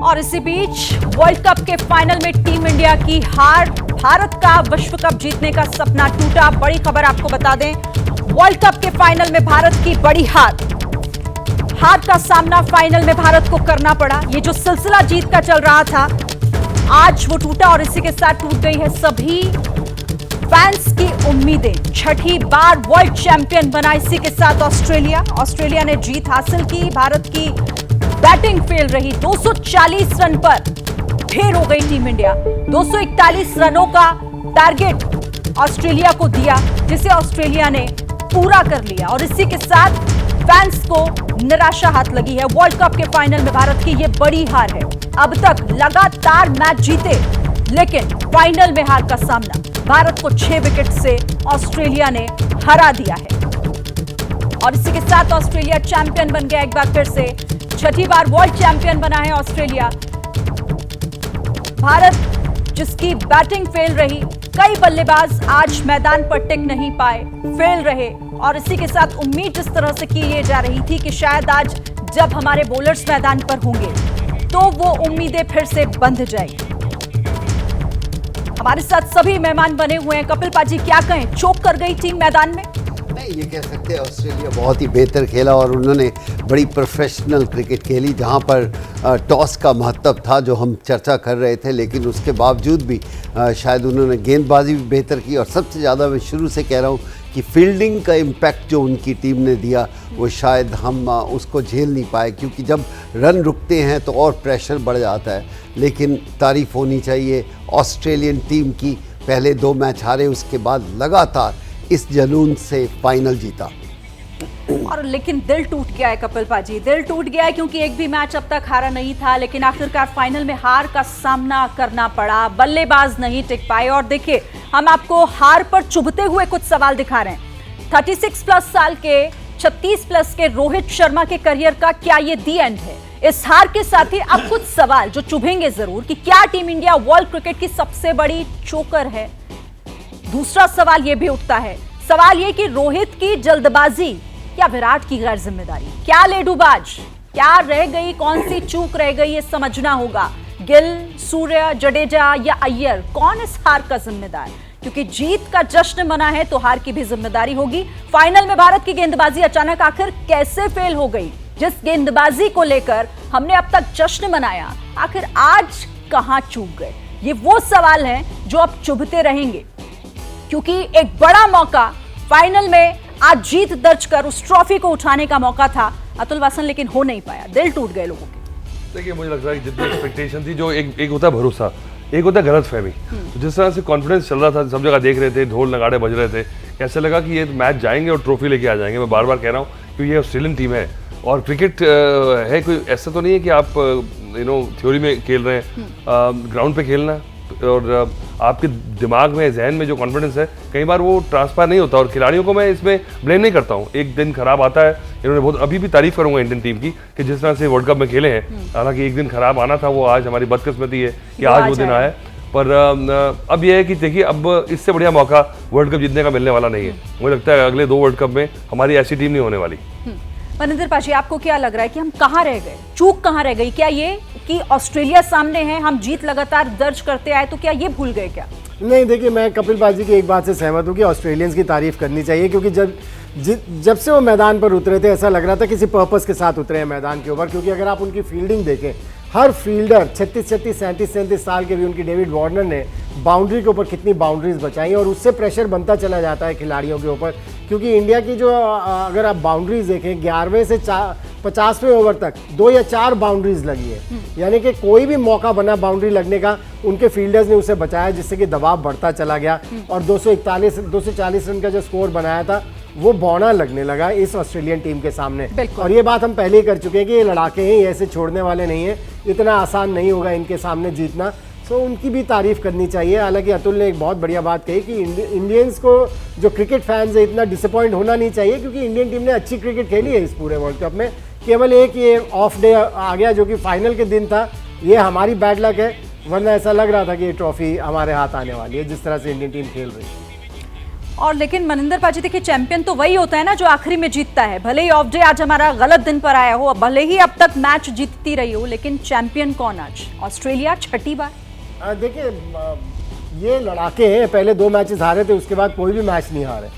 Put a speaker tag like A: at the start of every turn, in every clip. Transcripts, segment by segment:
A: और इसी बीच world cup के फाइनल में टीम इंडिया की हार, भारत का विश्व कप जीतने का सपना टूटा। बड़ी खबर आपको बता दें, वर्ल्ड कप के फाइनल में भारत की बड़ी हार का सामना फाइनल में भारत को करना पड़ा। ये जो सिलसिला जीत का चल रहा था, आज वो टूटा और इसी के साथ टूट गई है सभी फैंस की उम्मीदें। छठी बार वर्ल्ड चैंपियन बना इसी के साथ ऑस्ट्रेलिया ने जीत हासिल की। भारत की बैटिंग फेल रही, 240 रन पर ढेर हो गई टीम इंडिया। 241 रनों का टारगेट ऑस्ट्रेलिया को दिया, जिसे ऑस्ट्रेलिया ने पूरा कर लिया और इसी के साथ फैंस को निराशा हाथ लगी है। वर्ल्ड कप के फाइनल में भारत की यह बड़ी हार है। अब तक लगातार मैच जीते, लेकिन फाइनल में हार का सामना भारत को 6 विकेट से ऑस्ट्रेलिया ने हरा दिया है और इसी के साथ ऑस्ट्रेलिया चैंपियन बन गया। एक बार फिर से छठी बार वर्ल्ड चैंपियन बना है ऑस्ट्रेलिया। भारत जिसकी बैटिंग फेल रही, कई बल्लेबाज आज मैदान पर टिक नहीं पाए, फेल रहे और इसी के साथ उम्मीद जिस तरह से की जा रही थी कि शायद आज जब हमारे बॉलर्स मैदान पर होंगे तो वो उम्मीदें फिर से बंध जाएगी। हमारे साथ सभी मेहमान बने हुए हैं। कपिल पाजी, क्या कहें, चोक कर गई टीम मैदान में?
B: नहीं, ये कह सकते हैं ऑस्ट्रेलिया बहुत ही बेहतर खेला और उन्होंने बड़ी प्रोफेशनल क्रिकेट खेली, जहां पर टॉस का महत्व था जो हम चर्चा कर रहे थे, लेकिन उसके बावजूद भी शायद उन्होंने गेंदबाजी भी बेहतर की और सबसे ज़्यादा मैं शुरू से कह रहा हूँ कि फील्डिंग का इम्पैक्ट जो उनकी टीम ने दिया वो शायद हम उसको झेल नहीं पाए, क्योंकि जब रन रुकते हैं तो और प्रेशर बढ़ जाता है। लेकिन तारीफ़ होनी चाहिए ऑस्ट्रेलियन टीम की, पहले 2 मैच हारे, उसके बाद लगातार इस जुनून से फाइनल जीता।
A: और लेकिन दिल टूट गया है कपिल पाजी, दिल टूट गया है क्योंकि एक भी मैच अब तक हारा नहीं था, लेकिन आखिरकार फाइनल में हार का सामना करना पड़ा। बल्लेबाज नहीं टिक पाए और देखिए, हम आपको हार पर चुभते हुए कुछ सवाल दिखा रहे हैं। 36 प्लस साल के, 36 प्लस के रोहित शर्मा के करियर का क्या ये दी एंड है? इस हार के साथ ही अब कुछ सवाल जो चुभेंगे जरूर कि क्या टीम इंडिया वर्ल्ड क्रिकेट की सबसे बड़ी चोकर है? दूसरा सवाल यह भी उठता है, सवाल यह कि रोहित की जल्दबाजी या विराट की गैर जिम्मेदारी, क्या लेडूबाज, क्या रह गई, कौन सी चूक रह गई, ये समझना होगा। गिल, सूर्य, जडेजा या अय्यर, कौन इस हार का जिम्मेदार? क्योंकि जीत का जश्न मना है तो हार की भी जिम्मेदारी होगी। फाइनल में भारत की गेंदबाजी अचानक आखिर कैसे फेल हो गई? जिस गेंदबाजी को लेकर हमने अब तक जश्न मनाया, आखिर आज कहां चूक गए? ये वो सवाल हैं जो अब चुभते रहेंगे, क्योंकि एक बड़ा मौका फाइनल में आज जीत दर्ज कर उस ट्रॉफी को उठाने का मौका था अतुल वासन, लेकिन हो नहीं पाया। दिल टूट गए लोगों के।
C: देखिए, मुझे लगता है कि जितनी एक्सपेक्टेशन थी, जो एक होता है भरोसा, एक होता है गलतफहमी। तो जिस तरह से कॉन्फिडेंस चल रहा था, सब जगह देख रहे थे, ढोल नगाड़े बज रहे थे, ऐसे लगा कि ये मैच जाएंगे और ट्रॉफी लेके आ जाएंगे। मैं बार बार कह रहा हूँ कि ये ऑस्ट्रेलियन टीम है और क्रिकेट है, कोई ऐसा तो नहीं है कि आप थ्योरी में खेल रहे हैं, ग्राउंड पे खेलना और आपके दिमाग में, जहन में जो कॉन्फिडेंस है, कई बार वो ट्रांसफर नहीं होता और खिलाड़ियों को मैं इसमें ब्लेम नहीं करता हूँ। एक दिन खराब आता है, इन्होंने बहुत, अभी भी तारीफ करूंगा इंडियन टीम की कि जिस तरह से वर्ल्ड कप में खेले हैं। हालांकि एक दिन खराब आना था, वो आज हमारी बदकिस्मती है कि आज वो दिन आया। पर अब यह है कि देखिए, अब इससे बढ़िया मौका वर्ल्ड कप जीतने का मिलने वाला नहीं है। मुझे लगता है अगले 2 वर्ल्ड कप में हमारी ऐसी टीम नहीं होने वाली।
A: मनिंदर पाजी, आपको क्या लग रहा है कि हम कहां रह गए, चूक कहां रह गई? क्या ये कि ऑस्ट्रेलिया सामने है, हम जीत लगातार दर्ज करते आए, तो क्या ये भूल गए क्या?
D: नहीं, देखिए, मैं कपिल पाजी की एक बात से सहमत हूँ कि ऑस्ट्रेलियंस की तारीफ करनी चाहिए, क्योंकि जब से वो मैदान पर उतरे थे, ऐसा लग रहा था किसी पर्पस के साथ उतरे हैं मैदान के ऊपर। क्योंकि अगर आप उनकी फील्डिंग देखें, हर फील्डर 36, 37 साल के भी उनकी डेविड वार्नर ने बाउंड्री के ऊपर कितनी बाउंड्रीज बचाई और उससे प्रेशर बनता चला जाता है खिलाड़ियों के ऊपर। क्योंकि इंडिया की जो, अगर आप बाउंड्रीज देखें, 11वें से 50वें ओवर तक 2 या 4 बाउंड्रीज लगी है, यानी कि कोई भी मौका बना बाउंड्री लगने का, उनके फील्डर्स ने उसे बचाया, जिससे कि दबाव बढ़ता चला गया और 240 रन का जो स्कोर बनाया था वो बौना लगने लगा इस ऑस्ट्रेलियन टीम के सामने। और ये बात हम पहले ही कर चुके हैं कि ये लड़ाके हैं, ये ऐसे छोड़ने वाले नहीं है, इतना आसान नहीं होगा इनके सामने जीतना। सो उनकी भी तारीफ करनी चाहिए। हालांकि अतुल ने एक बहुत बढ़िया बात कही कि इंडियंस को, जो क्रिकेट फैंस है, इतना डिसअपॉइंट होना नहीं चाहिए, क्योंकि इंडियन टीम ने अच्छी क्रिकेट खेली है इस पूरे वर्ल्ड कप में। केवल एक ये ऑफ डे आ गया जो कि फाइनल के दिन था, ये हमारी बैड लक है, वरना ऐसा लग रहा था कि ये ट्रॉफी हमारे हाथ आने वाली है जिस तरह से इंडियन टीम खेल रही है।
A: और लेकिन मनिंदर पाजी देखिए, चैंपियन तो वही होता है ना जो आखिरी में जीतता है। भले ही ऑफ डे आज हमारा गलत दिन पर आया हो, भले ही अब तक मैच जीतती रही हो, लेकिन चैंपियन कौन आज? ऑस्ट्रेलिया छठी बार।
D: देखिए ये लड़ाके हैं, पहले 2 मैचेस हारे थे, उसके बाद कोई भी मैच नहीं हारे।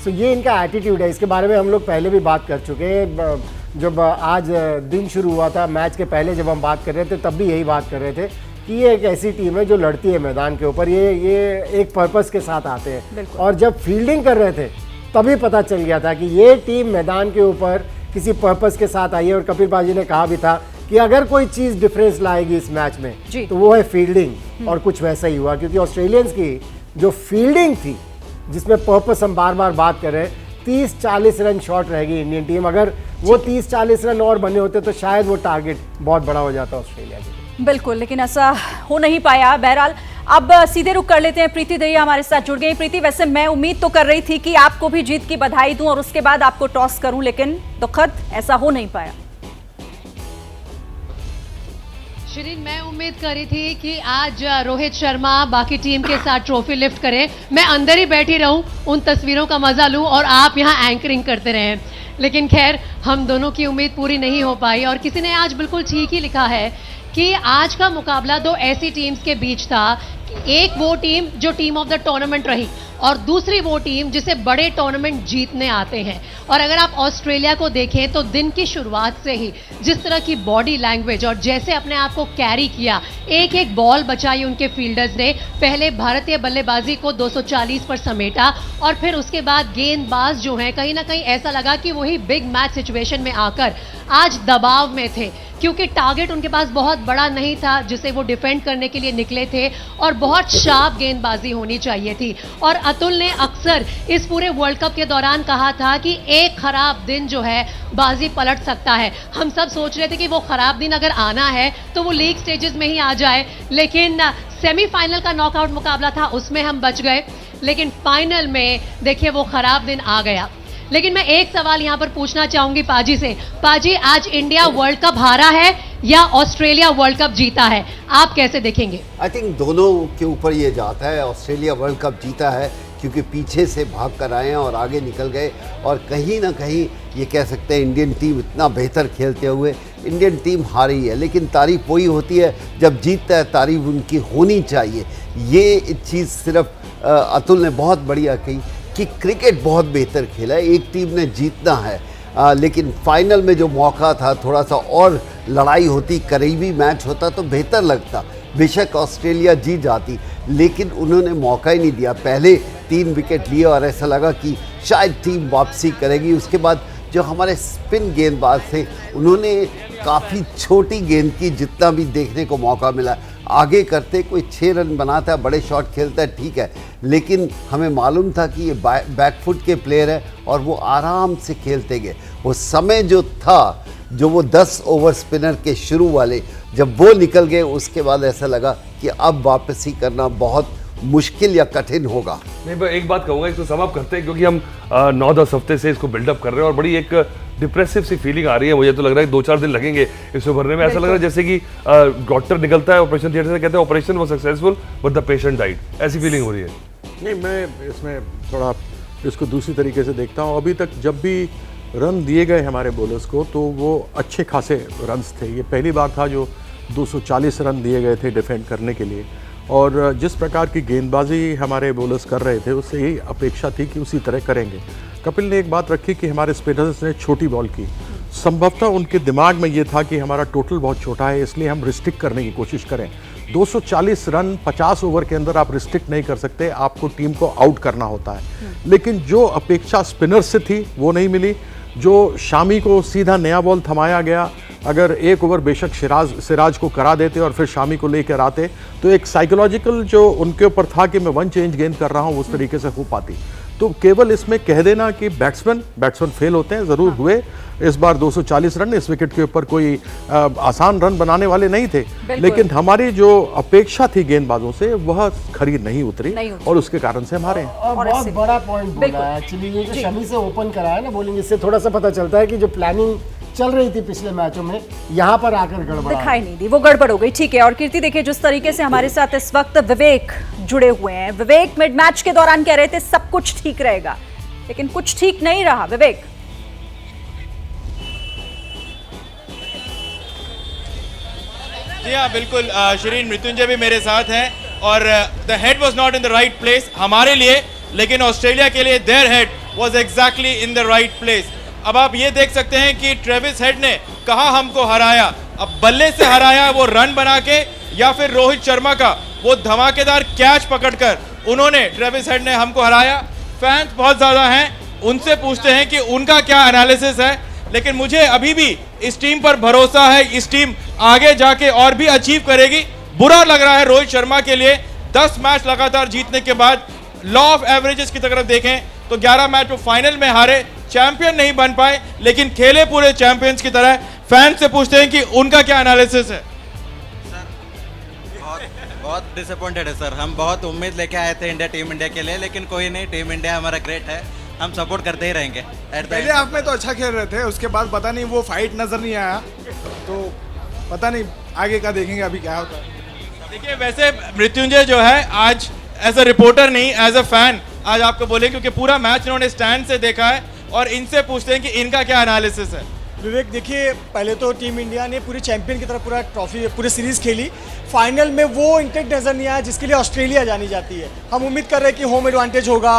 D: सो ये इनका एटीट्यूड है, इसके बारे में हम लोग पहले भी बात कर चुके हैं। जब आज दिन शुरू हुआ था, मैच के पहले जब हम बात कर रहे थे तब भी यही बात कर रहे थे कि ये एक ऐसी टीम है जो लड़ती है मैदान के ऊपर, ये एक पर्पस के साथ आते हैं। और जब फील्डिंग कर रहे थे तभी पता चल गया था कि ये टीम मैदान के ऊपर किसी पर्पस के साथ आई है। और कपिल पाजी ने कहा भी था कि अगर कोई चीज़ डिफरेंस लाएगी इस मैच में तो वो है फील्डिंग, और कुछ वैसा ही हुआ। क्योंकि ऑस्ट्रेलियंस की जो फील्डिंग थी, जिसमें पर्पस हम बार बार बात कर रहे हैं, 30-40 रन शॉर्ट रहेगी इंडियन टीम। अगर वो 30-40 रन और बने होते तो शायद वो टारगेट बहुत बड़ा हो जाता ऑस्ट्रेलिया के।
A: बिल्कुल, लेकिन ऐसा हो नहीं पाया। बहरहाल अब सीधे रुख कर लेते हैं, प्रीति दहिया हमारे साथ जुड़ गई। प्रीति, वैसे मैं उम्मीद तो कर रही थी कि आपको भी जीत की बधाई दूं और उसके बाद आपको टॉस करूं, लेकिन दुखद ऐसा हो नहीं पाया।
E: शिरीन, मैं उम्मीद कर रही थी कि आज रोहित शर्मा बाकी टीम के साथ ट्रॉफी लिफ्ट करें, मैं अंदर ही बैठी रहूं, उन तस्वीरों का मजा लूं और आप यहां एंकरिंग करते रहें। लेकिन खैर, हम दोनों की उम्मीद पूरी नहीं हो पाई और किसी ने आज बिल्कुल ठीक ही लिखा है कि आज का मुकाबला 2 ऐसी टीम्स के बीच था। एक वो टीम जो टीम ऑफ द टूर्नामेंट रही और दूसरी वो टीम जिसे बड़े टूर्नामेंट जीतने आते हैं। और अगर आप ऑस्ट्रेलिया को देखें तो दिन की शुरुआत से ही जिस तरह की बॉडी लैंग्वेज और जैसे अपने आप को कैरी किया, एक एक बॉल बचाई उनके फील्डर्स ने। पहले भारतीय बल्लेबाजी को 240 पर समेटा और फिर उसके बाद गेंदबाज जो हैं कहीं ना कहीं ऐसा लगा कि वही बिग मैच सिचुएशन में आकर आज दबाव में थे, क्योंकि टारगेट उनके पास बहुत बड़ा नहीं था जिसे वो डिफेंड करने के लिए निकले थे और बहुत शार्प गेंदबाजी होनी चाहिए थी। और अतुल ने अक्सर इस पूरे वर्ल्ड कप के दौरान कहा था कि एक खराब दिन जो है बाजी पलट सकता है। हम सब सोच रहे थे कि वो खराब दिन अगर आना है तो वो लीग स्टेजेस में ही आ जाए, लेकिन सेमीफाइनल का नॉकआउट मुकाबला था, उसमें हम बच गए। लेकिन फाइनल में देखिए वो खराब दिन आ गया। लेकिन मैं एक सवाल यहां पर पूछना चाहूंगी पाजी से। पाजी, आज इंडिया वर्ल्ड कप हारा है या ऑस्ट्रेलिया वर्ल्ड कप जीता है, आप कैसे देखेंगे?
B: आई थिंक दोनों के ऊपर ये जाता है। ऑस्ट्रेलिया वर्ल्ड कप जीता है क्योंकि पीछे से भाग कर आए हैं और आगे निकल गए, और कहीं ना कहीं ये कह सकते हैं इंडियन टीम इतना बेहतर खेलते हुए इंडियन टीम हारी है। लेकिन तारीफ वही होती है जब जीतता है, तारीफ उनकी होनी चाहिए। ये चीज़ सिर्फ अतुल ने बहुत बढ़िया कही कि क्रिकेट बहुत बेहतर खेला है, एक टीम ने जीतना है। लेकिन फाइनल में जो मौका था, थोड़ा सा और लड़ाई होती, करीबी मैच होता तो बेहतर लगता। बेशक ऑस्ट्रेलिया जीत जाती, लेकिन उन्होंने मौका ही नहीं दिया। पहले 3 विकेट लिए और ऐसा लगा कि शायद टीम वापसी करेगी। उसके बाद जो हमारे स्पिन गेंदबाज थे, उन्होंने काफ़ी छोटी गेंद की जितना भी देखने को मौका मिला। आगे करते कोई 6 रन बनाता है, बड़े शॉट खेलता है, ठीक है, लेकिन हमें मालूम था कि ये बैकफुट के प्लेयर है और वो आराम से खेलते गए। वो समय जो था, जो वो 10 ओवर स्पिनर के शुरू वाले, जब वो निकल गए उसके बाद ऐसा लगा कि अब वापसी करना बहुत मुश्किल या कठिन होगा।
C: नहीं, मैं एक बात कहूँगा, इसको समाप्त करते हैं क्योंकि हम 9-10 हफ्ते से इसको बिल्डअप कर रहे हैं और बड़ी एक डिप्रेसिव सी फीलिंग आ रही है। मुझे तो लग रहा है 2-4 दिन लगेंगे इसको भरने में। ऐसा लग रहा है जैसे कि डॉक्टर निकलता है ऑपरेशन थिएटर से, कहते हैं operation was successful but the patient died, ऐसी फीलिंग हो रही है।
F: नहीं, मैं इसमें थोड़ा इसको दूसरी तरीके से देखता हूँ। अभी तक जब भी रन दिए गए हमारे बॉलर्स को तो वो अच्छे खासे रन्स थे। ये पहली बार था जो 240 रन दिए गए थे डिफेंड करने के लिए, और जिस प्रकार की गेंदबाजी हमारे बॉलर्स कर रहे थे उससे यही अपेक्षा थी कि उसी तरह करेंगे। कपिल ने एक बात रखी कि हमारे स्पिनर्स ने छोटी बॉल की, संभवतः उनके दिमाग में ये था कि हमारा टोटल बहुत छोटा है, इसलिए हम रिस्ट्रिक्ट करने की कोशिश करें। 240 रन 50 ओवर के अंदर आप रिस्ट्रिक्ट नहीं कर सकते, आपको टीम को आउट करना होता है। लेकिन जो अपेक्षा स्पिनर से थी वो नहीं मिली। जो शामी को सीधा नया बॉल थमाया गया, अगर 1 ओवर बेशक सिराज को करा देते और फिर शामी को लेकर आते तो एक साइकोलॉजिकल जो उनके ऊपर था कि मैं 1 चेंज गेंद कर रहा हूँ उस तरीके से हो पाती। तो केवल इसमें कह देना कि बैट्समैन फेल होते हैं, ज़रूर हुए। इस बार 240 रन इस विकेट के ऊपर कोई आसान रन बनाने वाले नहीं थे, लेकिन हमारी जो अपेक्षा थी गेंदबाजों से वह खरी नहीं उतरी और उसके कारण से हमारे
D: और बहुत बड़ा पॉइंट बोला है एक्चुअली, ये जो शमी से ओपन कराया ना बॉलिंग, इससे थोड़ा सा पता चलता है कि जो प्लानिंग चल रही थी पिछले मैचों में, यहाँ पर आकर गड़बड़ा।
A: दिखाई नहीं दी, वो गड़बड़ हो गई। ठीक है। और कीर्ति देखिए जिस तरीके से हमारे साथ इस वक्त विवेक जुड़े हुए हैं। विवेक मिड मैच के दौरान कह रहे थे सब कुछ ठीक रहेगा, लेकिन कुछ ठीक नहीं रहा। विवेक,
G: जी हाँ बिल्कुल, शरीन मृत्युंजय भी मेरे साथ हैं और the head was not in the right place हमारे लिए, लेकिन ऑस्ट्रेलिया के लिए their head was exactly in the right place. अब आप ये देख सकते हैं कि ट्रेविस हेड ने कहाँ हमको हराया। अब बल्ले से हराया वो रन बना के, या फिर रोहित शर्मा का वो धमाकेदार कैच पकड़कर उन्होंने, ट्रेविस हेड ने हमको हराया। फैंस बहुत ज़्यादा हैं, उनसे पूछते हैं कि उनका क्या एनालिसिस है, लेकिन मुझे अभी भी इस टीम पर भरोसा है। इस टीम आगे जाके और भी अचीव करेगी। बुरा लग रहा है रोहित शर्मा के लिए, 10 मैच लगातार जीतने के बाद लॉ ऑफ एवरेजेस की तरफ देखें तो 11 मैच वो फाइनल में हारे, चैंपियन नहीं बन पाए, लेकिन खेले पूरे चैंपियंस की तरह। फैंस से पूछते हैं कि उनका क्या एनालिसिस है।
H: बहुत डिसअपॉइंटेड है सर, हम बहुत उम्मीद लेके आए थे टीम इंडिया के लिए, लेकिन कोई नहीं, टीम इंडिया हमारा ग्रेट है, हम सपोर्ट करते ही रहेंगे।
I: पहले हाफ में तो अच्छा खेल रहे थे, उसके बाद पता नहीं वो फाइट नजर नहीं आया, तो पता नहीं आगे का देखेंगे अभी क्या होता है।
G: देखिए वैसे मृत्युंजय जो है आज एज अ रिपोर्टर नहीं एज अ फैन आज आपको बोले, क्योंकि पूरा मैच इन्होंने स्टैंड से देखा है और इनसे पूछते हैं कि इनका क्या एनालिसिस है।
J: विवेक देखिए, पहले तो टीम इंडिया ने पूरे चैंपियन की तरह पूरा ट्रॉफी पूरी सीरीज़ खेली, फाइनल में वो इंटेंट नज़र नहीं आया जिसके लिए ऑस्ट्रेलिया जानी जाती है। हम उम्मीद कर रहे हैं कि होम एडवांटेज होगा,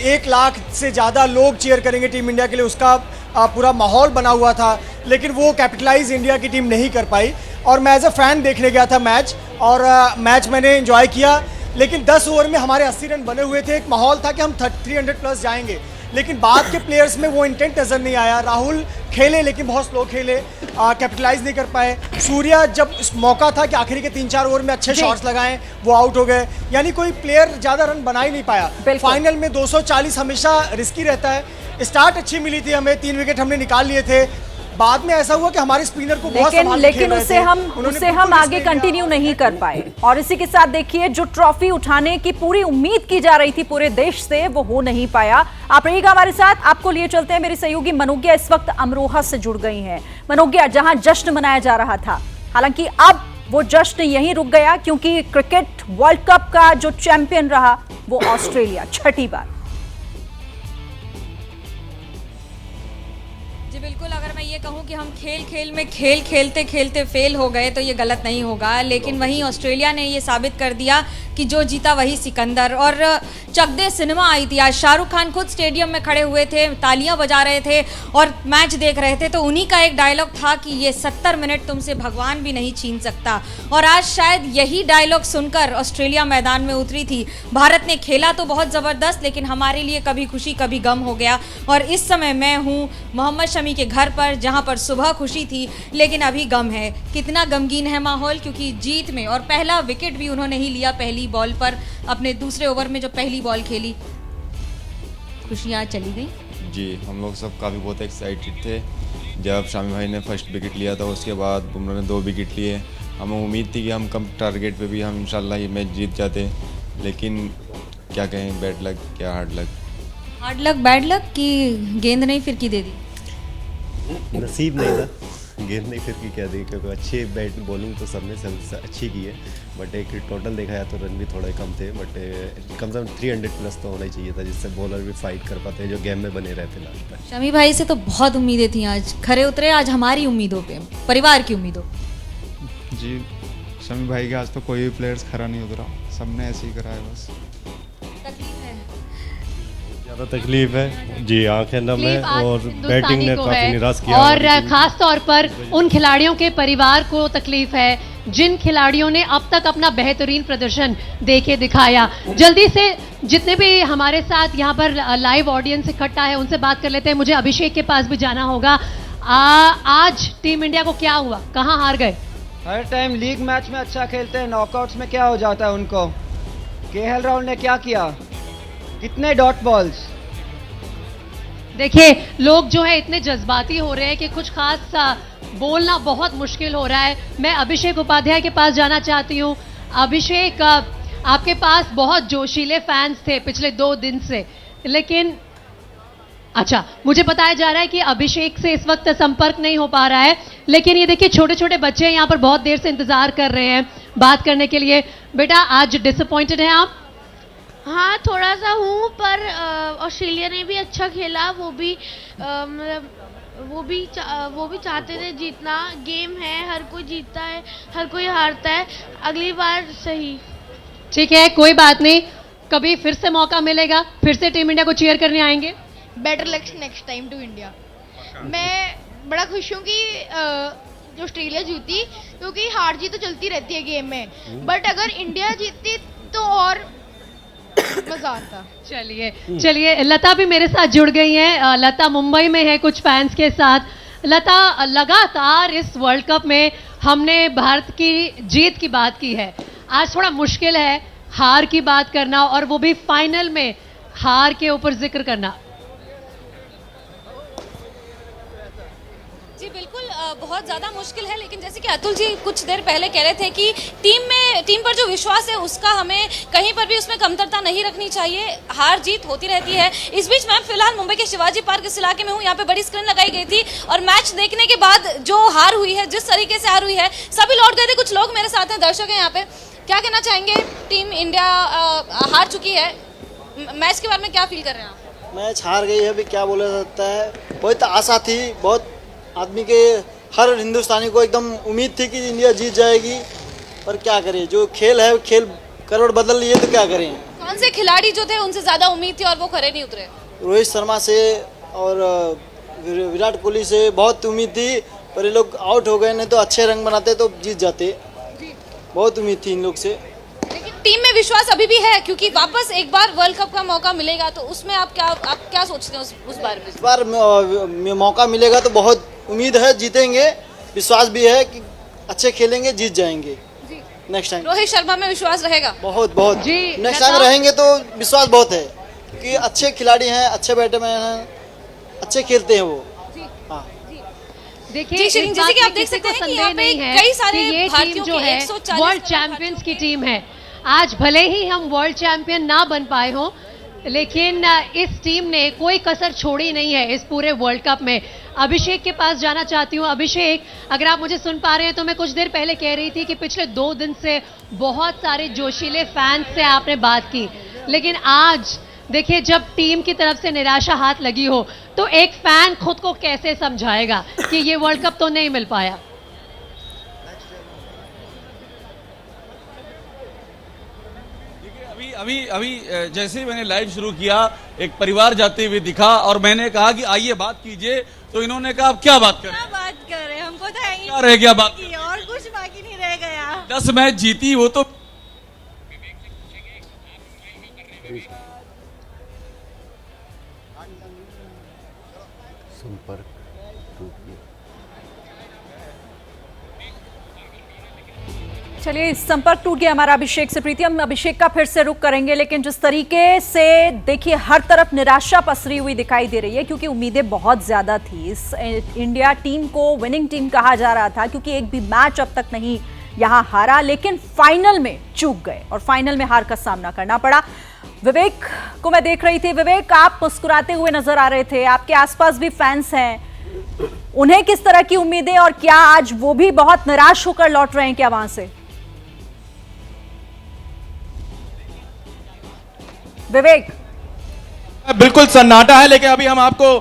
J: 1 लाख से ज़्यादा लोग चीयर करेंगे टीम इंडिया के लिए, उसका पूरा माहौल बना हुआ था, लेकिन वो कैपिटलाइज इंडिया की टीम नहीं कर पाई। और मैं एज अ फैन देखने गया था मैच, और मैच मैंने एंजॉय किया, लेकिन 10 ओवर में हमारे 80 रन बने हुए थे। एक माहौल था कि हम 300 प्लस जाएंगे, लेकिन बाद के प्लेयर्स में वो इंटेंट नज़र नहीं आया। राहुल खेले लेकिन बहुत स्लो खेले, कैपिटलाइज नहीं कर पाए। सूर्या जब इस मौका था कि आखिरी के 3-4 ओवर में अच्छे शॉट्स लगाएं, वो आउट हो गए, यानी कोई प्लेयर ज़्यादा रन बना ही नहीं पाया। फाइनल में 240 हमेशा रिस्की रहता है। स्टार्ट अच्छी मिली थी हमें, 3 विकेट हमने निकाल लिए थे, बाद में ऐसा हुआ कि हमारे स्पिनर को बहुत संभाल के खेल रहे थे,
A: उसे हम आगे कंटिन्यू नहीं कर पाए। और इसी के साथ देखिए जो ट्रॉफी उठाने की पूरी उम्मीद की जा रही थी पूरे देश से, वो हो नहीं पाया। आप रहिएगा हमारे साथ, आपको लिए चलते हैं। मेरी सहयोगी मनोज्ञा इस वक्त अमरोहा से जुड़ गई हैं। मनोज्ञा, जहां जश्न मनाया जा रहा था, हालांकि अब वो जश्न यहीं रुक गया, क्योंकि क्रिकेट वर्ल्ड कप का जो चैंपियन रहा वो ऑस्ट्रेलिया, छठी बार।
K: बिल्कुल, अगर मैं ये कहूँ कि हम खेल में खेल खेलते खेलते फेल हो गए तो ये गलत नहीं होगा, लेकिन वहीं ऑस्ट्रेलिया ने ये साबित कर दिया कि जो जीता वही सिकंदर। और चकदे सिनेमा आई थी आज, शाहरुख खान खुद स्टेडियम में खड़े हुए थे, तालियां बजा रहे थे और मैच देख रहे थे, तो उन्हीं का एक डायलॉग था कि ये 70 मिनट तुमसे भगवान भी नहीं छीन सकता। और आज शायद यही डायलॉग सुनकर ऑस्ट्रेलिया मैदान में उतरी थी। भारत ने खेला तो बहुत ज़बरदस्त, लेकिन हमारे लिए कभी खुशी कभी गम हो गया। और इस समय मैं हूँ मोहम्मद शमी के घर पर, जहाँ पर सुबह खुशी थी लेकिन अभी गम है। कितना गमगीन है माहौल, क्योंकि जीत में और पहला विकेट भी उन्होंने ही लिया पहली बॉल पर, अपने दूसरे ओवर में जो पहली बॉल खेली। खुशियाँ चली गई
L: जी, हम लोग सब काफ़ी बहुत एक्साइटेड थे जब शामी भाई ने फर्स्ट विकेट लिया था, उसके बाद बुमराह ने 2 विकेट लिए। हमें उम्मीद थी कि हम कम टारगेट पे भी हम इंशाल्लाह ये मैच जीत जाते, लेकिन क्या कहें, बैड लक क्या hard luck.
K: Hard luck bad luck कि गेंद नहीं फिरकी दे दी?
M: नसीब नहीं था, गेंद नहीं फिर की क्या दी, क्योंकि अच्छी बैट बॉलिंग तो सबने सब अच्छी की है, बट एक टोटल देखा जाए तो रन भी थोड़े कम थे, बट कम से कम 300 प्लस तो होना ही चाहिए था, जिससे बॉलर भी फाइट कर पाते हैं, जो गेम में बने रहते लास्ट तक।
K: शमी भाई से तो बहुत उम्मीदें थी, आज खरे उतरे, आज हमारी उम्मीदों पे, परिवार की उम्मीदों।
L: जी, शमी भाई के आज तो कोई भी प्लेयर्स खरा नहीं उतरा, सबने ऐसे ही करा है बस।
M: ज़्यादा तकलीफ है जी, आंखें नम है और बैटिंग ने काफ़ी निराश किया,
E: और खास तौर पर उन खिलाड़ियों के परिवार को तकलीफ है जिन खिलाड़ियों ने अब तक अपना बेहतरीन प्रदर्शन देके दिखाया। जल्दी से जितने भी हमारे साथ यहाँ पर लाइव ऑडियंस इकट्ठा है उनसे बात कर लेते हैं। मुझे अभिषेक के पास भी जाना होगा। आज टीम इंडिया को क्या हुआ, कहाँ हार गए?
N: हर टाइम लीग मैच में अच्छा खेलते हैं, नॉकआउट्स में क्या हो जाता है उनको। केएल राहुल ने क्या किया, कितने डॉट बॉल्स।
E: देखिए लोग जो है इतने जज्बाती हो रहे हैं कि कुछ खास बोलना बहुत मुश्किल हो रहा है। मैं अभिषेक उपाध्याय के पास जाना चाहती हूँ। अभिषेक, आपके पास बहुत जोशीले फैंस थे पिछले 2 दिन से, लेकिन अच्छा, मुझे बताया जा रहा है कि अभिषेक से इस वक्त संपर्क नहीं हो पा रहा है, लेकिन ये देखिए छोटे छोटे बच्चे यहाँ पर बहुत देर से इंतजार कर रहे हैं बात करने के लिए। बेटा, आज डिसअपॉइंटेड हैं आप?
O: हाँ, थोड़ा सा हूँ, पर ऑस्ट्रेलिया ने भी अच्छा खेला। वो भी चाहते थे जीतना। गेम है, हर कोई जीतता है, हर कोई हारता है। अगली बार सही।
E: ठीक है, कोई बात नहीं, कभी फिर से मौका मिलेगा, फिर से टीम इंडिया को चीयर करने आएंगे।
O: Better luck next time to India. मैं बड़ा खुश हूँ कि जो ऑस्ट्रेलिया जीती, क्योंकि हार जीत तो चलती रहती है गेम में, बट अगर इंडिया जीतती तो और मजा आता।
E: चलिए, लता भी मेरे साथ जुड़ गई हैं। लता मुंबई में है कुछ फैंस के साथ। लता, लगातार इस वर्ल्ड कप में हमने भारत की जीत की बात की है, आज थोड़ा मुश्किल है हार की बात करना, और वो भी फाइनल में हार के ऊपर जिक्र करना।
K: जी बिल्कुल, बहुत ज़्यादा मुश्किल है, लेकिन जैसे कि अतुल जी कुछ देर पहले कह रहे थे कि टीम पर जो विश्वास है उसका हमें कहीं पर भी उसमें कमतरता नहीं रखनी चाहिए। हार जीत होती रहती है। इस बीच मैं फिलहाल मुंबई के शिवाजी पार्क इस इलाके में हूँ। यहाँ पे बड़ी स्क्रीन लगाई गई थी और मैच देखने के बाद जो हार हुई है, जिस तरीके से हार हुई है, सभी लौट गए थे। कुछ लोग मेरे साथ हैं, दर्शक हैं यहाँ पे। क्या कहना चाहेंगे? टीम इंडिया हार चुकी है, मैच के बारे में क्या फील कर रहे हैं आप?
J: मैच हार गई है, अभी क्या बोला जाता है। बहुत आशा थी, बहुत आदमी के, हर हिंदुस्तानी को एकदम उम्मीद थी कि इंडिया जीत जाएगी, पर क्या करें, जो खेल है खेल करोड़ बदल लिए, तो क्या करें।
K: कौन से खिलाड़ी जो थे उनसे ज़्यादा उम्मीद थी और वो खरे नहीं उतरे?
J: रोहित शर्मा से और विराट कोहली से बहुत उम्मीद थी, पर ये लोग आउट हो गए, नहीं तो अच्छे रंग बनाते तो जीत जाते। बहुत उम्मीद थी इन लोग से।
K: लेकिन टीम में विश्वास अभी भी है, क्योंकि वापस एक बार वर्ल्ड कप का मौका मिलेगा, तो उसमें आप क्या सोचते हैं उस बारे में?
J: इस बार मौका मिलेगा तो बहुत उम्मीद है, जीतेंगे। विश्वास भी है कि अच्छे खेलेंगे, जीत जाएंगे नेक्स्ट टाइम।
K: रोहित शर्मा में विश्वास रहेगा?
J: बहुत नेक्स्ट टाइम रहेंगे तो विश्वास बहुत है, क्योंकि अच्छे खिलाड़ी हैं, अच्छे बैट्समैन हैं, अच्छे खेलते हैं वो।
E: देखिए, जैसे कि आप देख सकते हैं कि यहाँ पे कई सारे ये टीम जो है वर्ल्ड चैंपियंस की टीम है। आज भले ही हम वर्ल्ड चैंपियन ना बन पाए हों, लेकिन इस टीम ने कोई कसर छोड़ी नहीं है इस पूरे वर्ल्ड कप में। अभिषेक के पास जाना चाहती हूँ। अभिषेक, अगर आप मुझे सुन पा रहे हैं तो मैं कुछ देर पहले कह रही थी कि पिछले 2 दिन से बहुत सारे जोशीले फैंस से आपने बात की, लेकिन आज देखिए, जब टीम की तरफ से निराशा हाथ लगी हो तो एक फैन खुद को कैसे समझाएगा कि ये वर्ल्ड कप तो नहीं मिल पाया?
P: अभी जैसे ही मैंने लाइव शुरू किया, एक परिवार जाते हुए दिखा और मैंने कहा कि आइए बात कीजिए, तो इन्होंने कहा अब क्या बात करें?
Q: क्या बात कर रहे हैं, हमको तो
P: क्या रह गया बात
Q: की, और कुछ बाकी नहीं रह गया।
P: 10 मैच जीती वो तो।
B: संपर्क टूट गया।
A: चलिए, संपर्क टूट गया हमारा अभिषेक से। प्रीति, हम अभिषेक का फिर से रुख करेंगे, लेकिन जिस तरीके से देखिए हर तरफ निराशा पसरी हुई दिखाई दे रही है, क्योंकि उम्मीदें बहुत ज्यादा थी। इस इंडिया टीम को विनिंग टीम कहा जा रहा था, क्योंकि एक भी मैच अब तक नहीं यहां हारा, लेकिन फाइनल में चूक गए और फाइनल में हार का सामना करना पड़ा। विवेक को मैं देख रही थी। विवेक, आप मुस्कुराते हुए नजर आ रहे थे, आपके आसपास भी फैंस हैं, उन्हें किस तरह की उम्मीदें, और क्या आज वो भी बहुत निराश होकर लौट रहे हैं क्या वहां से? विवेक,
G: बिल्कुल सन्नाटा है, लेकिन अभी हम आपको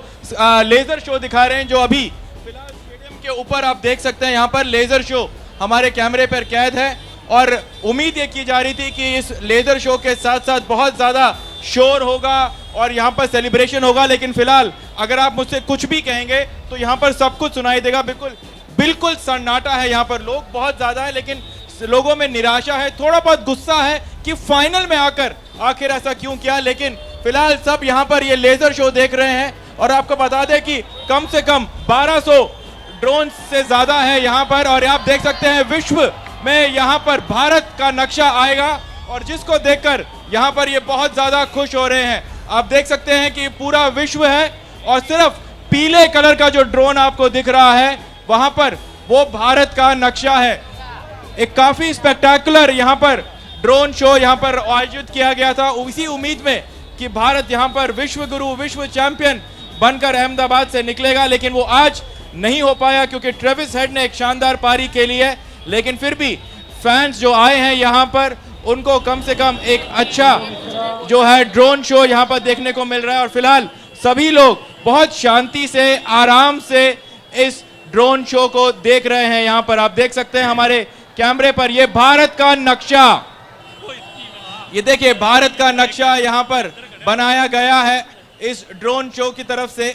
G: लेजर शो दिखा रहे हैं, जो अभी फिलहाल स्टेडियम के ऊपर आप देख सकते हैं। यहाँ पर लेजर शो हमारे कैमरे पर कैद है, और उम्मीद ये की जा रही थी कि इस लेजर शो के साथ साथ बहुत ज्यादा शोर होगा और यहाँ पर सेलिब्रेशन होगा, लेकिन फिलहाल अगर आप मुझसे कुछ भी कहेंगे तो यहाँ पर सब कुछ सुनाई देगा। बिल्कुल सन्नाटा है, यहाँ पर लोग बहुत ज्यादा है, लेकिन लोगों में निराशा है, थोड़ा बहुत गुस्सा है कि फाइनल में आकर आखिर ऐसा क्यों किया। लेकिन फिलहाल सब यहाँ पर ये लेजर शो देख रहे हैं, और आपको बता दें कि कम से कम 1200 ड्रोन से ज्यादा है यहाँ पर, और आप देख सकते हैं विश्व में यहाँ पर भारत का नक्शा आएगा, और जिसको देखकर यहाँ पर ये बहुत ज्यादा खुश हो रहे हैं। आप देख सकते हैं कि पूरा विश्व है, और सिर्फ पीले कलर का जो ड्रोन आपको दिख रहा है वहां पर वो भारत का नक्शा है। एक काफी स्पेक्टाकुलर यहाँ पर ड्रोन शो यहाँ पर आयोजित किया गया था, उसी उम्मीद में कि भारत यहाँ पर विश्व गुरु, विश्व चैंपियन बनकर अहमदाबाद से निकलेगा, लेकिन वो आज नहीं हो पाया क्योंकि ट्रेविस हेड ने एक शानदार पारी खेली है। लेकिन फिर भी फैंस जो आए हैं यहाँ पर, उनको कम से कम एक अच्छा जो है ड्रोन शो यहाँ पर देखने को मिल रहा है। और फिलहाल सभी लोग बहुत शांति से, आराम से इस ड्रोन शो को देख रहे हैं। यहाँ पर आप देख सकते हैं हमारे कैमरे पर, ये भारत का नक्शा, ये देखिए भारत का नक्शा यहाँ पर बनाया गया है इस ड्रोन शो की तरफ से।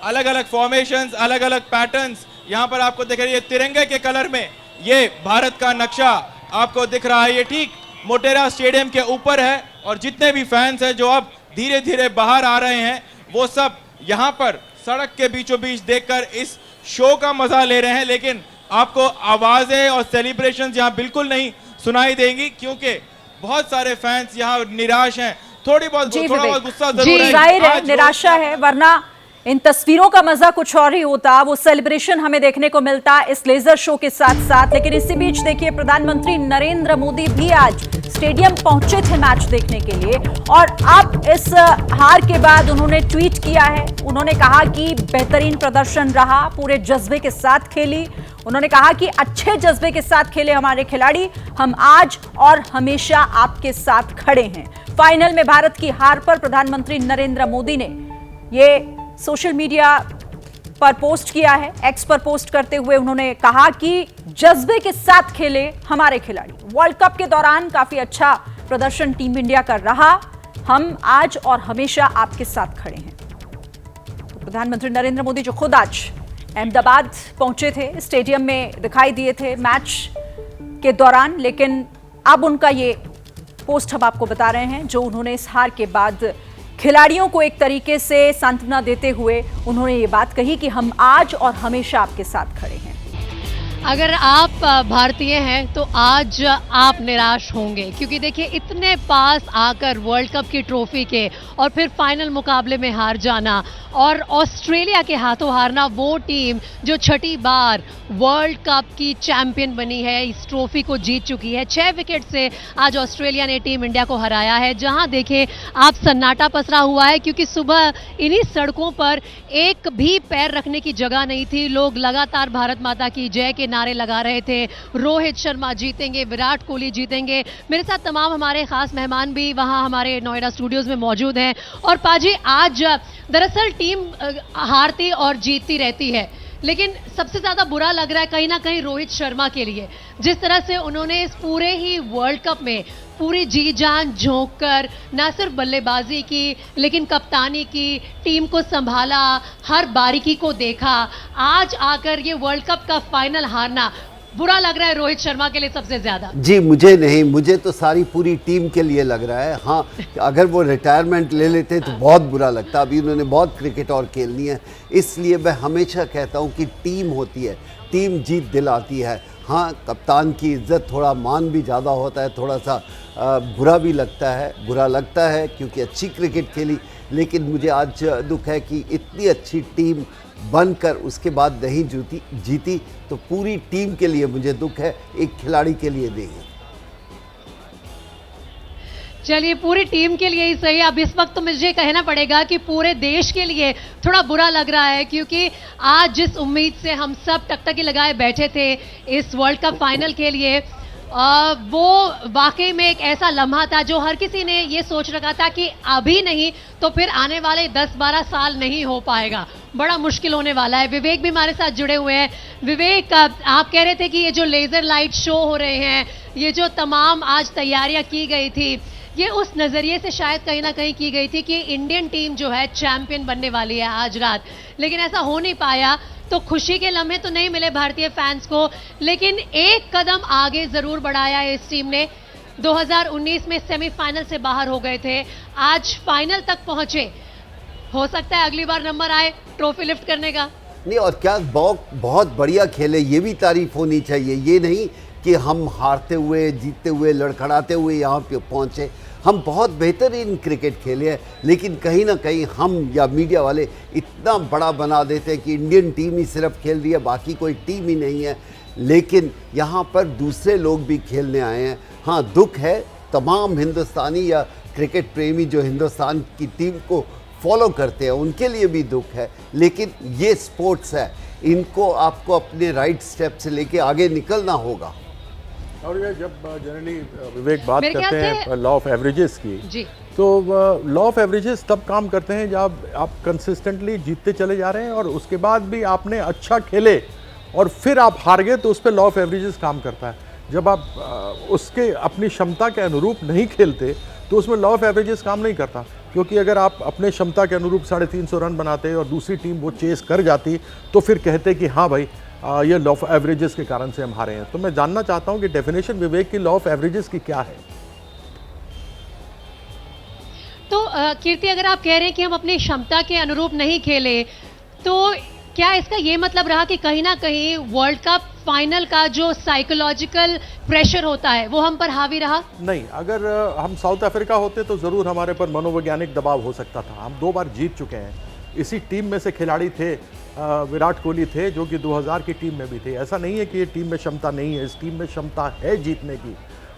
G: अलग अलग फॉर्मेशंस, अलग अलग पैटर्न्स यहाँ पर आपको दिख रही है। तिरंगे के कलर में ये भारत का नक्शा आपको दिख रहा है। ये ठीक मोटेरा स्टेडियम के ऊपर है और जितने भी फैंस हैं जो अब धीरे धीरे बाहर आ रहे हैं, वो सब यहाँ पर सड़क के बीचों बीच देखकर इस शो का मजा ले रहे हैं। लेकिन आपको आवाजें और सेलिब्रेशंस यहाँ बिल्कुल नहीं सुनाई देंगी क्योंकि बहुत सारे फैंस यहाँ निराश हैं। थोड़ा बहुत गुस्सा जरूर है,
A: जाहिर है निराशा है, वरना इन तस्वीरों का मजा कुछ और ही होता, वो सेलिब्रेशन हमें देखने को मिलता इस लेजर शो के साथ साथ। लेकिन इसी बीच देखिए प्रधानमंत्री नरेंद्र मोदी भी आज स्टेडियम पहुंचे थे मैच देखने के लिए और अब इस हार के बाद उन्होंने ट्वीट किया है। उन्होंने कहा कि बेहतरीन प्रदर्शन रहा, पूरे जज्बे के साथ खेली। उन्होंने कहा कि अच्छे जज्बे के साथ खेले हमारे खिलाड़ी, हम आज और हमेशा आपके साथ खड़े हैं। फाइनल में भारत की हार पर प्रधानमंत्री नरेंद्र मोदी ने ये सोशल मीडिया पर पोस्ट किया है। एक्स पर पोस्ट करते हुए उन्होंने कहा कि जज्बे के साथ खेले हमारे खिलाड़ी। वर्ल्ड कप के दौरान काफी अच्छा प्रदर्शन टीम इंडिया का रहा, हम आज और हमेशा आपके साथ खड़े हैं। तो प्रधानमंत्री नरेंद्र मोदी जो खुद आज अहमदाबाद पहुंचे थे, स्टेडियम में दिखाई दिए थे मैच के दौरान, लेकिन अब उनका ये पोस्ट हम आपको बता रहे हैं जो उन्होंने इस हार के बाद खिलाड़ियों को एक तरीके से सांत्वना देते हुए उन्होंने ये बात कही कि हम आज और हमेशा आपके साथ खड़े हैं।
E: अगर आप भारतीय हैं तो आज आप निराश होंगे क्योंकि देखिए इतने पास आकर वर्ल्ड कप की ट्रॉफी के और फिर फाइनल मुकाबले में हार जाना और ऑस्ट्रेलिया के हाथों हारना, वो टीम जो छठी बार वर्ल्ड कप की चैंपियन बनी है, इस ट्रॉफी को जीत चुकी है। 6 विकेट से आज ऑस्ट्रेलिया ने टीम इंडिया को हराया है। जहां देखें आप सन्नाटा पसरा हुआ है क्योंकि सुबह इन्हीं सड़कों पर एक भी पैर रखने की जगह नहीं थी। लोग लगातार भारत माता की जय के नारे लगा रहे थे, रोहित शर्मा जीतेंगे, विराट कोहली जीतेंगे। मेरे साथ तमाम हमारे खास मेहमान भी वहां हमारे नोएडा स्टूडियोज में मौजूद हैं। और पाजी, आज दरअसल टीम हारती और जीतती रहती है, लेकिन सबसे ज्यादा बुरा लग रहा है कहीं ना कहीं रोहित शर्मा के लिए, जिस तरह से उन्होंने इस पूरे ही वर्ल्ड कप में पूरी जी जान झोंक कर न सिर्फ बल्लेबाजी की लेकिन कप्तानी की, टीम को संभाला, हर बारीकी को देखा। आज आकर ये वर्ल्ड कप का फाइनल हारना बुरा लग रहा है रोहित शर्मा के लिए सबसे ज्यादा।
B: जी मुझे नहीं, मुझे तो सारी पूरी टीम के लिए लग रहा है। हाँ, अगर वो रिटायरमेंट ले लेते तो बहुत बुरा लगता। अभी उन्होंने बहुत क्रिकेट और खेलनी है, इसलिए मैं हमेशा कहता हूँ कि टीम होती है, टीम जीत दिलाती है। हाँ, कप्तान की इज्जत, थोड़ा मान भी ज़्यादा होता है, थोड़ा सा बुरा भी लगता है, बुरा लगता है क्योंकि अच्छी क्रिकेट खेली। लेकिन मुझे आज दुख है कि इतनी अच्छी टीम बनकर उसके बाद नहीं जीती, तो पूरी टीम के लिए मुझे दुख है, एक खिलाड़ी के लिए नहीं।
E: चलिए, पूरी टीम के लिए ही सही, अब इस वक्त तो मुझे कहना पड़ेगा कि पूरे देश के लिए थोड़ा बुरा लग रहा है क्योंकि आज जिस उम्मीद से हम सब टकटकी लगाए बैठे थे इस वर्ल्ड कप फाइनल के लिए, वो वाकई में एक ऐसा लम्हा था जो हर किसी ने ये सोच रखा था कि अभी नहीं तो फिर आने वाले 10-12 साल नहीं हो पाएगा, बड़ा मुश्किल होने वाला है। विवेक भी हमारे साथ जुड़े हुए हैं। विवेक, आप कह रहे थे कि ये जो लेजर लाइट शो हो रहे हैं, ये जो तमाम आज तैयारियां की गई थी, ये उस नज़रिए से शायद कहीं ना कहीं की गई थी कि इंडियन टीम जो है चैंपियन बनने वाली है आज रात, लेकिन ऐसा हो नहीं पाया। तो खुशी के लम्हे तो नहीं मिले भारतीय फैंस को, लेकिन एक कदम आगे जरूर बढ़ाया है इस टीम ने। 2019 में सेमीफाइनल से बाहर हो गए थे, आज फाइनल तक पहुंचे। हो सकता है अगली बार नंबर आए ट्रॉफी लिफ्ट करने का।
B: नहीं, और क्या बहुत बढ़िया खेले, ये भी तारीफ होनी चाहिए। ये नहीं कि हम हारते हुए, जीतते हुए, लड़खड़ाते हुए यहाँ पे पहुँचे। हम बहुत बेहतरीन क्रिकेट खेले हैं, लेकिन कहीं ना कहीं हम या मीडिया वाले इतना बड़ा बना देते हैं कि इंडियन टीम ही सिर्फ खेल रही है, बाकी कोई टीम ही नहीं है। लेकिन यहाँ पर दूसरे लोग भी खेलने आए हैं। हाँ, दुख है तमाम हिंदुस्तानी या क्रिकेट प्रेमी जो हिंदुस्तान की टीम को फॉलो करते हैं उनके लिए भी दुख है, लेकिन ये स्पोर्ट्स है, इनको आपको अपने राइट स्टेप से लेके आगे निकलना होगा।
F: और ये जब जनरली विवेक बात
E: मेरे
F: करते
E: ख्याल
F: हैं लॉ ऑफ एवरेजेस की,
E: जी
F: तो लॉ ऑफ एवरेजेस तब काम करते हैं जब आप कंसिस्टेंटली जीतते चले जा रहे हैं और उसके बाद भी आपने अच्छा खेले और फिर आप हार गए, तो उस पर लॉ ऑफ एवरेजेस काम करता है। जब आप उसके अपनी क्षमता के अनुरूप नहीं खेलते तो उसमें लॉ ऑफ एवरेजेस काम नहीं करता, क्योंकि अगर आप अपने क्षमता के अनुरूप 350 रन बनाते और दूसरी टीम वो चेस कर जाती तो फिर कहते कि हाँ भाई ये लॉ ऑफ एवरेजेस के कारण से हम हारे हैं। तो मैं जानना चाहता हूं कि डेफिनेशन विवेक की लॉ ऑफ एवरेजेस की क्या है।
E: तो कीर्ति, अगर आप कह रहे हैं कि हम अपनी क्षमता के अनुरूप नहीं खेले, तो क्या इसका ये मतलब रहा कि कहीं ना कहीं वर्ल्ड कप फाइनल का जो साइकोलॉजिकल प्रेशर होता है वो हम पर हावी रहा?
F: नहीं, अगर हम साउथ अफ्रीका होते तो ज़रूर हमारे पर मनोवैज्ञानिक दबाव हो सकता था। हम 2 बार जीत चुके हैं। इसी टीम में से खिलाड़ी थे, विराट कोहली थे जो कि 2000 की टीम में भी थे। ऐसा नहीं है कि ये टीम में क्षमता नहीं है, इस टीम में क्षमता है जीतने की।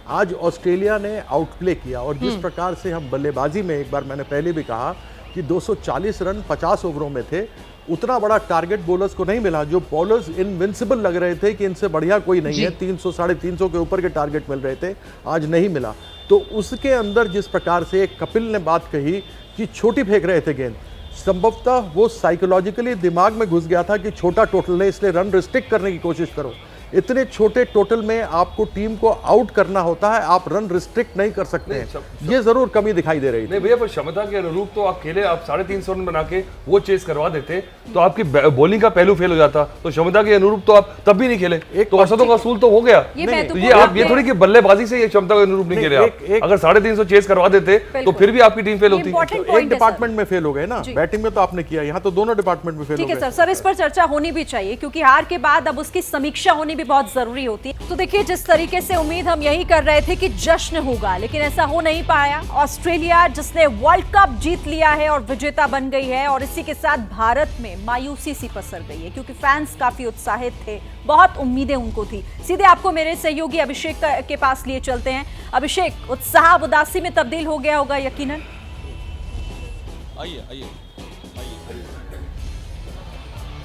F: आज ऑस्ट्रेलिया ने आउटप्ले किया और जिस प्रकार से हम बल्लेबाजी में, एक बार मैंने पहले भी कहा कि 240 रन 50 ओवरों में थे, उतना बड़ा टारगेट बॉलर्स को नहीं मिला। जो बॉलर्स इनविंसिबल लग रहे थे कि इनसे बढ़िया कोई नहीं है, 300 350 के ऊपर के टारगेट मिल रहे थे, आज नहीं मिला। तो उसके अंदर जिस प्रकार से कपिल ने बात कही कि छोटी फेंक रहे थे गेंद, संभवतः वो साइकोलॉजिकली दिमाग में घुस गया था कि छोटा टोटल है इसलिए रन रिस्ट्रिक्ट करने की कोशिश करो। इतने छोटे टोटल में आपको टीम को आउट करना होता है, आप रन रिस्ट्रिक्ट नहीं कर सकते हैं। ये जरूर कमी दिखाई दे रही थी।
C: नहीं भैया, पर क्षमता के अनुरूप तो आप खेले, आप 350 रन बना के वो चेस करवा देते तो आपकी बॉलिंग का पहलू फेल हो जाता। तो क्षमता के अनुरूप तो आप तब भी नहीं खेले, तो औसतों का असूल तो हो गया। तो ये आप ये थोड़ी कि बल्लेबाजी से ये क्षमता के अनुरूप नहीं खेले आप। अगर 350 चेस करवा देते तो फिर भी आपकी टीम फेल होती।
F: एक डिपार्टमेंट में फेल हो गए ना, बैटिंग में तो आपने किया, यहाँ तो दोनों डिपार्टमेंट में फेल हो गए।
A: ठीक है सर, इस पर चर्चा होनी भी चाहिए क्योंकि हार के बाद अब उसकी समीक्षा होनी भी बहुत जरूरी होती है। तो देखिए, जिस तरीके से उम्मीद हम यही कर रहे थे कि जश्न होगा, लेकिन ऐसा हो नहीं पाया। ऑस्ट्रेलिया जिसने वर्ल्ड कप जीत लिया है और विजेता बन गई है, और इसी के साथ भारत में मायूसी सी पसर गई है क्योंकि फैंस काफी उत्साहित थे, बहुत उम्मीदें उनको थी। सीधे आपको मेरे सहयोगी अभिषेक के पास लिए चलते हैं। अभिषेक, उत्साह उदासी में तब्दील हो गया होगा यकीनन।
P: आइए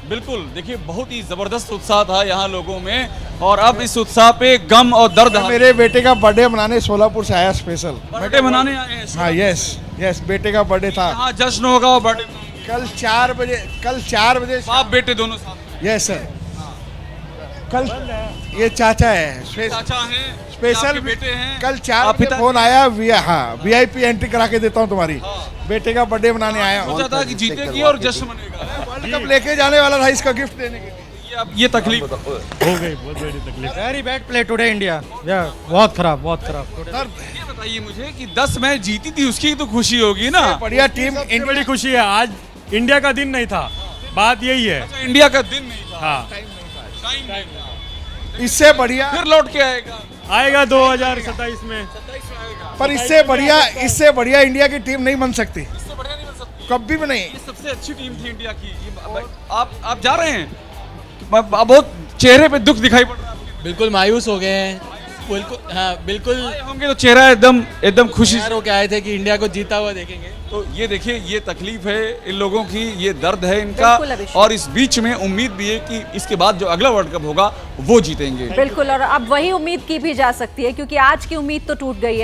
P: बिल्कुल, देखिए बहुत ही जबरदस्त उत्साह था यहाँ लोगों में, और अब इस उत्साह पे गम और दर्द।
I: मेरे बेटे का बर्थडे मनाने सोलापुर से आया स्पेशल।
P: बर्थडे मनाने आए हैं?
I: हाँ, यस, बेटे का बर्थडे था।
P: यहाँ जश्न होगा और बर्थडे
I: कल 4 बजे
P: बाप बेटे दोनों साथ।
I: यस सर, कल ये चाचा है, स्पेशल
P: बेटे हैं।
I: कल 4 बजे फोन आया, VIP एंट्री करा के देता हूँ तुम्हारी। बेटे का बर्थडे मनाने आया।
P: सोचा था कि जीतेगी और जश्न मनेगा।
I: वर्ल्ड कप लेके जाने वाला था, इसका गिफ्ट देने के लिए।
P: ये तकलीफ
R: हो गई, बहुत बड़ी तकलीफ। Very bad play today India, बहुत खराब।
P: ये बताइए मुझे कि 10 मैच जीती थी, उसकी तो खुशी होगी ना।
I: बढ़िया टीम,
R: बड़ी खुशी है। आज इंडिया का दिन नहीं था, बात यही है।
P: अच्छा, इंडिया का दिन नहीं था।
R: हाँ,
I: इससे बढ़िया
P: फिर लौट के
R: आएगा 2027 में।
I: पर इससे बढ़िया इंडिया की टीम नहीं बन सकती, कभी भी नहीं।
P: ये सबसे अच्छी टीम थी इंडिया की। आप जा रहे हैं, बहुत चेहरे पे दुख दिखाई पड़ रहा है।
S: बिल्कुल मायूस हो गए हैं, बिल्कुल। हाँ, बिल्कुल
P: होंगे तो चेहरा एकदम खुशी
S: से होके आए थे कि इंडिया को जीता हुआ देखेंगे।
P: तो ये देखिए, ये तकलीफ है इन लोगों की, ये दर्द है इनका, और इस बीच में उम्मीद भी है कि इसके बाद जो अगला वर्ल्ड कप होगा वो जीतेंगे।
A: बिल्कुल, और अब वही उम्मीद की भी जा सकती है क्योंकि आज की उम्मीद तो टूट गई है।